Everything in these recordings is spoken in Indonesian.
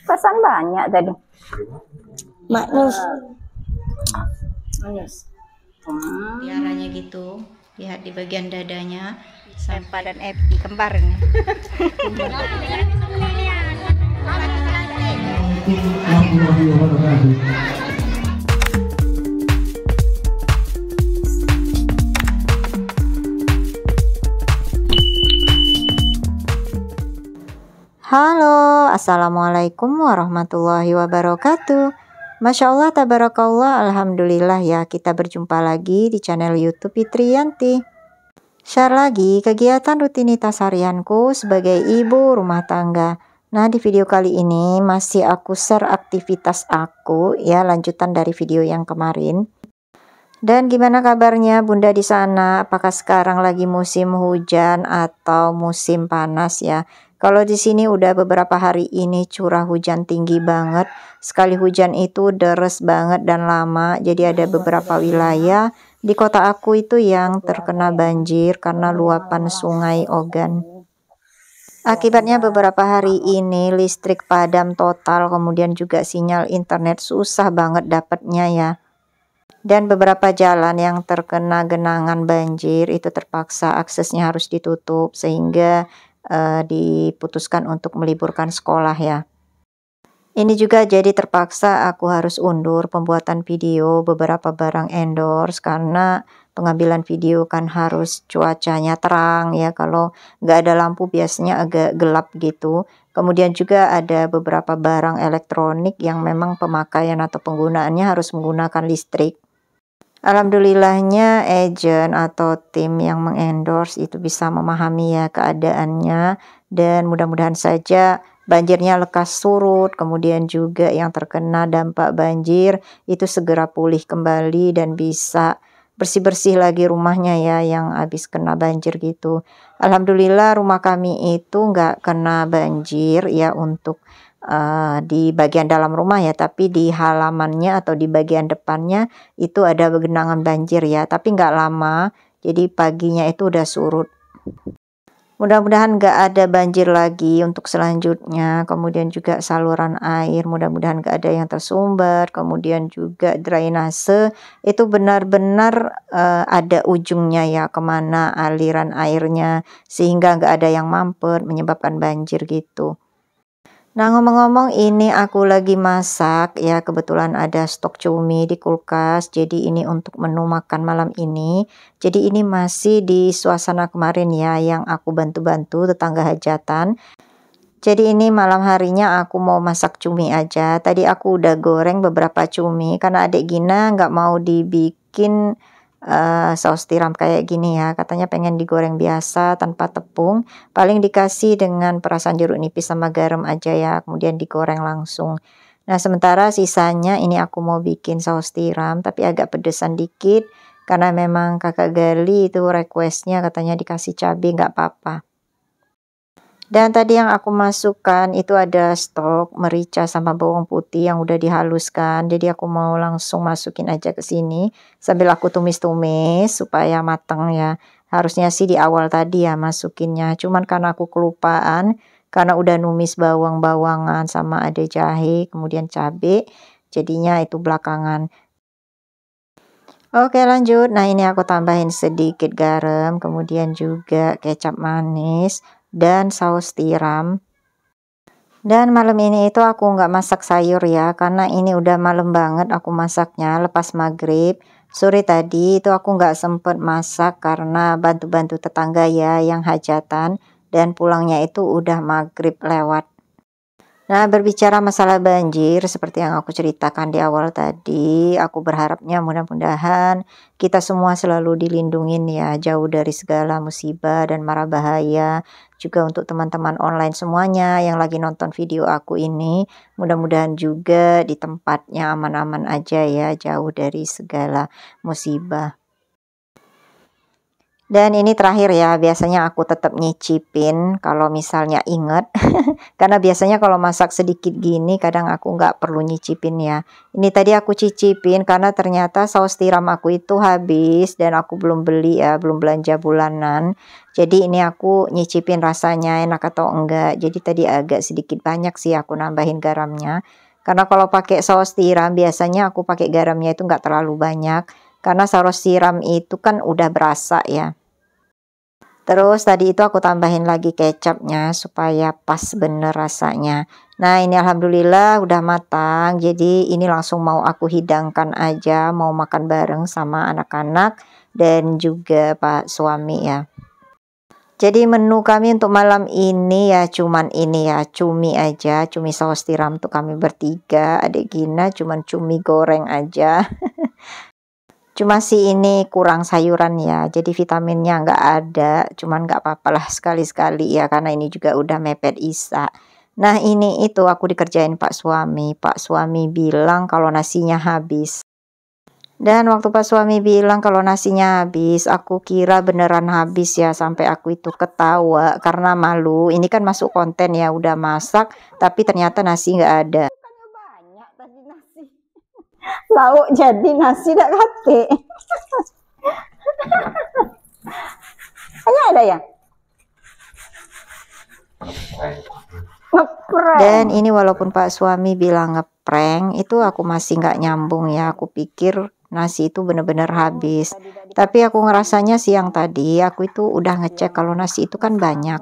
Pesan banyak tadi. Maknus. Tiaranya gitu, lihat di bagian dadanya. Sempa dan Epi kembar ini. Halo, assalamualaikum warahmatullahi wabarakatuh. Masya Allah, tabarakallah, alhamdulillah ya, kita berjumpa lagi di channel YouTube Fitriyanti. Share lagi kegiatan rutinitas harianku sebagai ibu rumah tangga. Nah, di video kali ini masih aku share aktivitas aku ya, lanjutan dari video yang kemarin. Dan gimana kabarnya Bunda di sana? Apakah sekarang lagi musim hujan atau musim panas ya? Kalau di sini udah beberapa hari ini curah hujan tinggi banget. Sekali hujan itu deres banget dan lama. Jadi ada beberapa wilayah di kota aku itu yang terkena banjir karena luapan sungai Ogan. Akibatnya beberapa hari ini listrik padam total, kemudian juga sinyal internet susah banget dapatnya ya. Dan beberapa jalan yang terkena genangan banjir itu terpaksa aksesnya harus ditutup sehingga diputuskan untuk meliburkan sekolah ya. Ini juga jadi terpaksa aku harus undur pembuatan video beberapa barang endorse karena pengambilan video kan harus cuacanya terang ya, kalau nggak ada lampu biasanya agak gelap gitu. Kemudian juga ada beberapa barang elektronik yang memang pemakaian atau penggunaannya harus menggunakan listrik. Alhamdulillahnya agent atau tim yang mengendorse itu bisa memahami ya keadaannya, dan mudah-mudahan saja banjirnya lekas surut, kemudian juga yang terkena dampak banjir itu segera pulih kembali dan bisa bersih-bersih lagi rumahnya ya yang habis kena banjir gitu. Alhamdulillah rumah kami itu nggak kena banjir ya untuk di bagian dalam rumah ya, tapi di halamannya atau di bagian depannya itu ada genangan banjir ya, tapi nggak lama, jadi paginya itu udah surut. Mudah-mudahan nggak ada banjir lagi untuk selanjutnya. Kemudian juga saluran air mudah-mudahan nggak ada yang tersumbat. Kemudian juga drainase itu benar-benar ada ujungnya ya, kemana aliran airnya, sehingga nggak ada yang mampet menyebabkan banjir gitu. Nah, ngomong-ngomong ini aku lagi masak ya, kebetulan ada stok cumi di kulkas, jadi ini untuk menu makan malam ini. Jadi ini masih di suasana kemarin ya yang aku bantu-bantu tetangga hajatan. Jadi ini malam harinya aku mau masak cumi aja. Tadi aku udah goreng beberapa cumi karena adik Gina nggak mau dibikin saus tiram kayak gini ya, katanya pengen digoreng biasa tanpa tepung, paling dikasih dengan perasan jeruk nipis sama garam aja ya, kemudian digoreng langsung. Nah, sementara sisanya ini aku mau bikin saus tiram tapi agak pedesan dikit karena memang kakak Gali itu requestnya katanya dikasih cabai, nggak apa-apa. Dan tadi yang aku masukkan itu ada stok merica sama bawang putih yang udah dihaluskan. Jadi aku mau langsung masukin aja ke sini sambil aku tumis-tumis supaya matang ya. Harusnya sih di awal tadi ya masukinnya. Cuman karena aku kelupaan, karena udah numis bawang-bawangan sama ada jahe, kemudian cabai, jadinya itu belakangan. Oke lanjut, nah ini aku tambahin sedikit garam, kemudian juga kecap manis dan saus tiram. Dan malam ini itu aku nggak masak sayur ya, karena ini udah malam banget aku masaknya lepas maghrib. Sore tadi itu aku nggak sempet masak karena bantu-bantu tetangga ya yang hajatan, dan pulangnya itu udah maghrib lewat. Nah, berbicara masalah banjir, seperti yang aku ceritakan di awal tadi, aku berharapnya mudah-mudahan kita semua selalu dilindungin ya, jauh dari segala musibah dan mara bahaya. Juga untuk teman-teman online semuanya yang lagi nonton video aku ini, mudah-mudahan juga di tempatnya aman-aman aja ya, jauh dari segala musibah. Dan ini terakhir ya, biasanya aku tetap nyicipin kalau misalnya inget. Karena biasanya kalau masak sedikit gini kadang aku nggak perlu nyicipin ya. Ini tadi aku cicipin karena ternyata saus tiram aku itu habis dan aku belum beli ya, belum belanja bulanan. Jadi ini aku nyicipin rasanya enak atau enggak. Jadi tadi agak sedikit banyak sih aku nambahin garamnya. Karena kalau pakai saus tiram biasanya aku pakai garamnya itu nggak terlalu banyak. Karena saus tiram itu kan udah berasa ya. Terus tadi itu aku tambahin lagi kecapnya supaya pas bener rasanya. Nah ini alhamdulillah udah matang. Jadi ini langsung mau aku hidangkan aja. Mau makan bareng sama anak-anak dan juga pak suami ya. Jadi menu kami untuk malam ini ya cuman ini ya, cumi aja, cumi saus tiram untuk kami bertiga. Adik Gina cuman cumi goreng aja. Cuma sih ini kurang sayuran ya, jadi vitaminnya nggak ada, cuman nggak apa-apa lah sekali-sekali ya, karena ini juga udah mepet Isya. Nah ini itu aku dikerjain Pak Suami bilang kalau nasinya habis. Dan waktu Pak Suami bilang kalau nasinya habis, aku kira beneran habis ya, sampai aku itu ketawa karena malu. Ini kan masuk konten ya, udah masak, tapi ternyata nasi nggak ada. Banyak tadi nasi. Lauk jadi nasi dak kate. Hanya ada ya? Ngeprank. Dan ini walaupun Pak Suami bilang ngeprank, itu aku masih nggak nyambung ya. Aku pikir nasi itu bener-bener habis. Tapi aku ngerasanya siang tadi, aku itu udah ngecek kalau nasi itu kan banyak.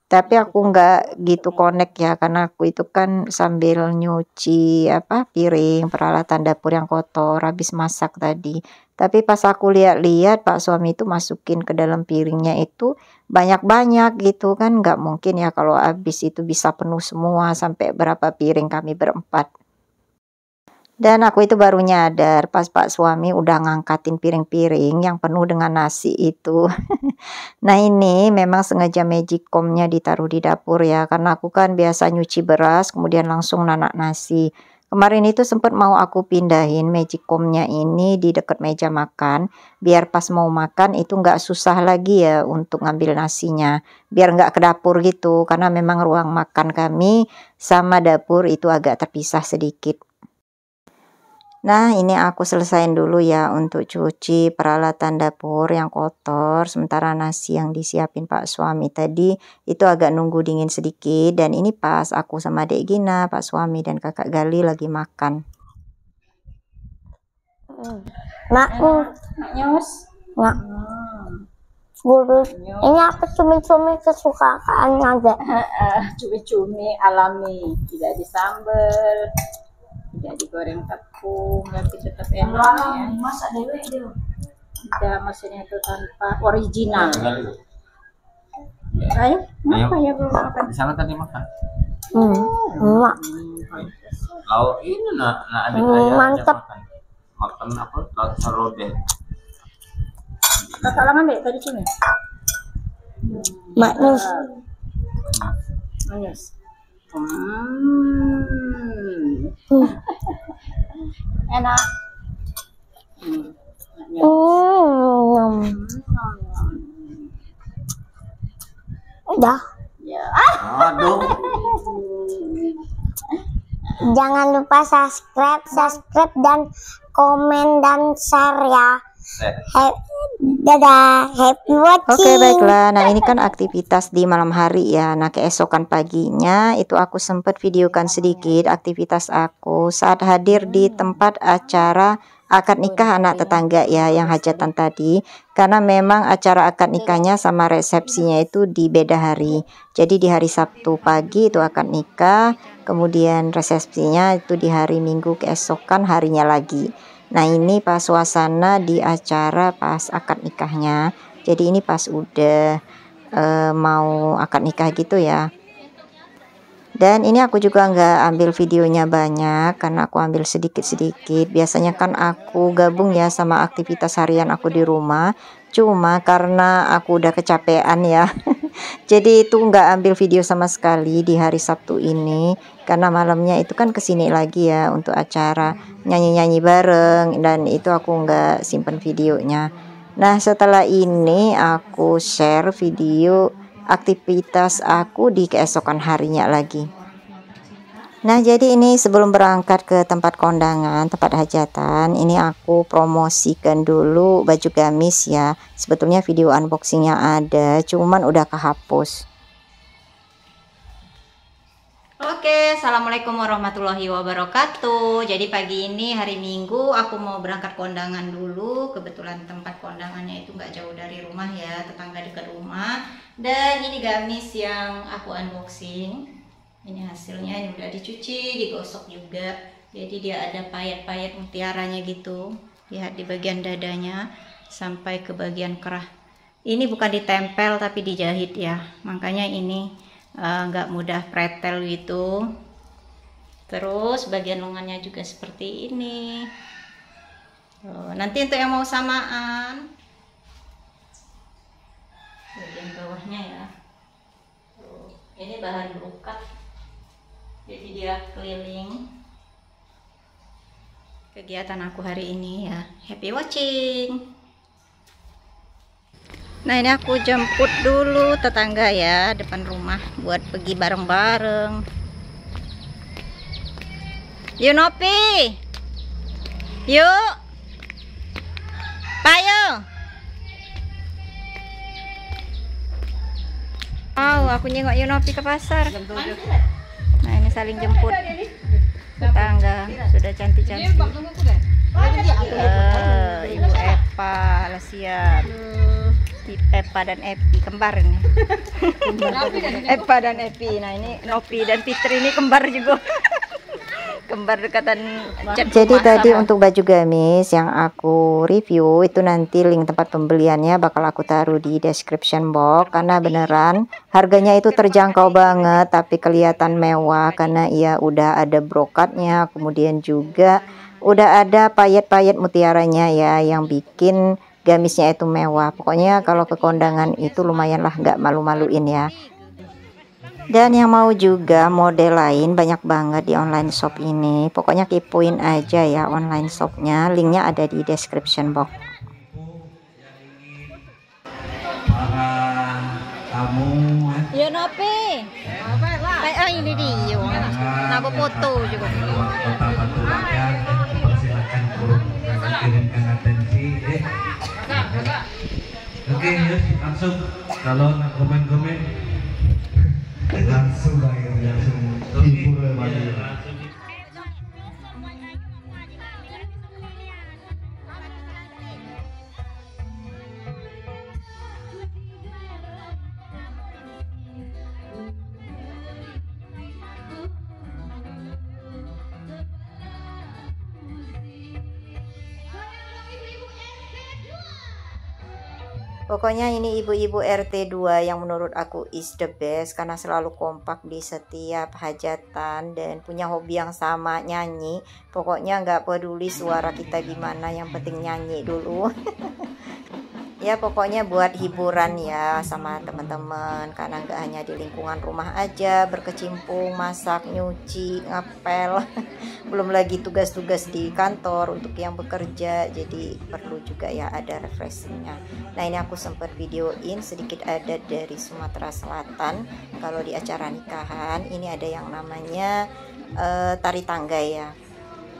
Tapi aku nggak gitu connect ya, karena aku itu kan sambil nyuci piring, peralatan dapur yang kotor, habis masak tadi. Tapi pas aku lihat-lihat Pak Suami itu masukin ke dalam piringnya itu banyak-banyak gitu kan, nggak mungkin ya kalau habis itu bisa penuh semua sampai berapa piring kami berempat. Dan aku itu baru nyadar pas Pak Suami udah ngangkatin piring-piring yang penuh dengan nasi itu. Nah ini memang sengaja magicomnya ditaruh di dapur ya, karena aku kan biasa nyuci beras kemudian langsung nanak nasi. Kemarin itu sempat mau aku pindahin magicomnya ini di dekat meja makan, biar pas mau makan itu nggak susah lagi ya untuk ngambil nasinya, biar nggak ke dapur gitu, karena memang ruang makan kami sama dapur itu agak terpisah sedikit. Nah ini aku selesain dulu ya untuk cuci peralatan dapur yang kotor, sementara nasi yang disiapin Pak Suami tadi itu agak nunggu dingin sedikit. Dan ini pas aku sama Dek Gina, Pak Suami dan Kakak Gali lagi makan. Nyus. Nggak. Gurus. Ini apa cumi-cumi kesukaannya aja. Cumi-cumi alami, tidak disambel, tidak digoreng tepung, tapi tetap enak ya. Masak dewe dia. Tidak, maksudnya itu tanpa original. Ayo, apa ya belum makan? Di sana tadi makan. Emak. Lauk ini nak ada ayam mantap. makan apa? Lauk serode. Kakak langan deh tadi sini. Maknus. Manis. Enak. Udah. Ya. Aduh. Jangan lupa subscribe dan komen dan share ya. Dadah, happy watching. Oke baiklah, nah ini kan aktivitas di malam hari ya. Nah keesokan paginya itu aku sempat videokan sedikit aktivitas aku saat hadir di tempat acara akad nikah anak tetangga ya, yang hajatan tadi. Karena memang acara akad nikahnya sama resepsinya itu di beda hari. Jadi di hari Sabtu pagi itu akad nikah, kemudian resepsinya itu di hari Minggu keesokan harinya lagi. Nah ini pas suasana di acara pas akad nikahnya. Jadi ini pas udah mau akad nikah gitu ya. Dan ini aku juga nggak ambil videonya banyak karena aku ambil sedikit-sedikit. Biasanya kan aku gabung ya sama aktivitas harian aku di rumah. Cuma karena aku udah kecapean ya. Jadi itu nggak ambil video sama sekali di hari Sabtu ini. Karena malamnya itu kan kesini lagi ya untuk acara nyanyi-nyanyi bareng. Dan itu aku nggak simpen videonya. Nah, setelah ini aku share video aktivitas aku di keesokan harinya lagi. Nah, jadi ini sebelum berangkat ke tempat kondangan, tempat hajatan, ini aku promosikan dulu baju gamis ya. Sebetulnya video unboxingnya ada, cuman udah kehapus. Oke, assalamualaikum warahmatullahi wabarakatuh. Jadi pagi ini hari Minggu aku mau berangkat kondangan dulu. Kebetulan tempat kondangannya itu nggak jauh dari rumah ya, tetangga dekat rumah. Dan ini gamis yang aku unboxing. Ini hasilnya, ini udah dicuci, digosok juga. Jadi dia ada payet-payet mutiaranya gitu. Lihat di bagian dadanya sampai ke bagian kerah. Ini bukan ditempel tapi dijahit ya. Makanya ini nggak mudah pretel gitu. Terus bagian lengannya juga seperti ini. Nanti untuk yang mau samaan, bagian bawahnya ya. Ini bahan brokat. Jadi dia keliling kegiatan aku hari ini ya. Happy watching. Nah, ini aku jemput dulu tetangga ya depan rumah buat pergi bareng-bareng. Yuk Nopi, yuk Payo. Oh, aku nyengok Yunopi ke pasar. Nah, ini saling jemput tetangga, sudah cantik-cantik. Ibu Epa, siap. Epa dan Epi, kembar ini. Epa dan Epi. Nah, ini Nopi dan Fitri ini kembar juga. Kembar dekatan. Jadi tadi untuk baju gamis yang aku review itu nanti link tempat pembeliannya bakal aku taruh di description box, karena beneran harganya itu terjangkau banget tapi kelihatan mewah karena ia udah ada brokatnya, kemudian juga udah ada payet-payet mutiaranya ya yang bikin gamisnya itu mewah. Pokoknya kalau ke kondangan itu lumayan lah, nggak malu-maluin ya. Dan yang mau juga model lain banyak banget di online shop ini. Pokoknya kepoin aja ya online shopnya, linknya ada di description box. Para tamu Ya Nopi. Oh ini dia. Nabo foto juga. Kota Batu Rakyat, persilakan kirimkan atensi. Oke, yuk langsung. Kalau nak komen-komen langsung hibur langsung. Pokoknya ini ibu-ibu RT 2 yang menurut aku is the best karena selalu kompak di setiap hajatan dan punya hobi yang sama, nyanyi. Pokoknya nggak peduli suara kita gimana, yang penting nyanyi dulu. Ya pokoknya buat hiburan ya sama teman-teman, karena nggak hanya di lingkungan rumah aja berkecimpung, masak, nyuci, ngapel. Belum lagi tugas-tugas di kantor untuk yang bekerja, jadi perlu juga ya ada refreshingnya. Nah ini aku sempat videoin sedikit adat dari Sumatera Selatan. Kalau di acara nikahan ini ada yang namanya tari tanggai ya.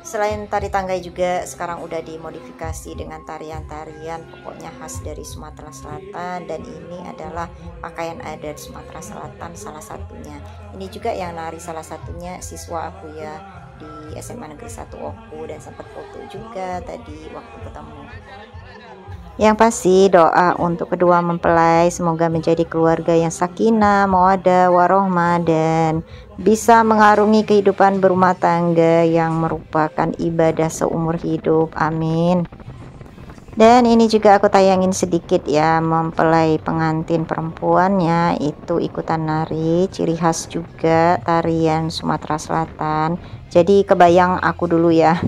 Selain tari tanggai juga sekarang udah dimodifikasi dengan tarian-tarian pokoknya khas dari Sumatera Selatan, dan ini adalah pakaian adat Sumatera Selatan salah satunya. Ini juga yang nari salah satunya siswa aku ya di SMA Negeri 1 Oku, dan sempat foto juga tadi waktu ketemu. Yang pasti doa untuk kedua mempelai semoga menjadi keluarga yang sakinah, mawaddah, warohmah, dan bisa mengarungi kehidupan berumah tangga yang merupakan ibadah seumur hidup. Amin. Dan ini juga aku tayangin sedikit ya, mempelai pengantin perempuannya itu ikutan nari, ciri khas juga tarian Sumatera Selatan. Jadi kebayang aku dulu ya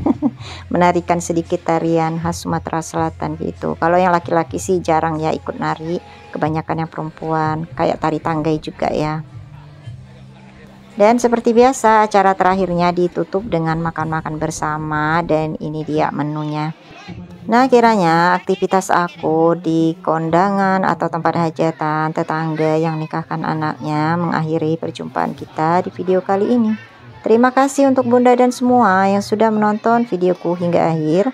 menarikan sedikit tarian khas Sumatera Selatan gitu. Kalau yang laki-laki sih jarang ya ikut nari, kebanyakan yang perempuan, kayak tari tanggai juga ya. Dan seperti biasa acara terakhirnya ditutup dengan makan-makan bersama, dan ini dia menunya. Nah, kiranya aktivitas aku di kondangan atau tempat hajatan tetangga yang nikahkan anaknya mengakhiri perjumpaan kita di video kali ini. Terima kasih untuk Bunda dan semua yang sudah menonton videoku hingga akhir.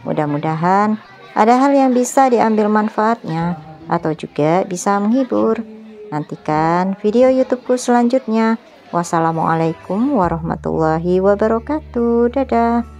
Mudah-mudahan ada hal yang bisa diambil manfaatnya atau juga bisa menghibur. Nantikan video YouTubeku selanjutnya. Wassalamualaikum warahmatullahi wabarakatuh. Dadah.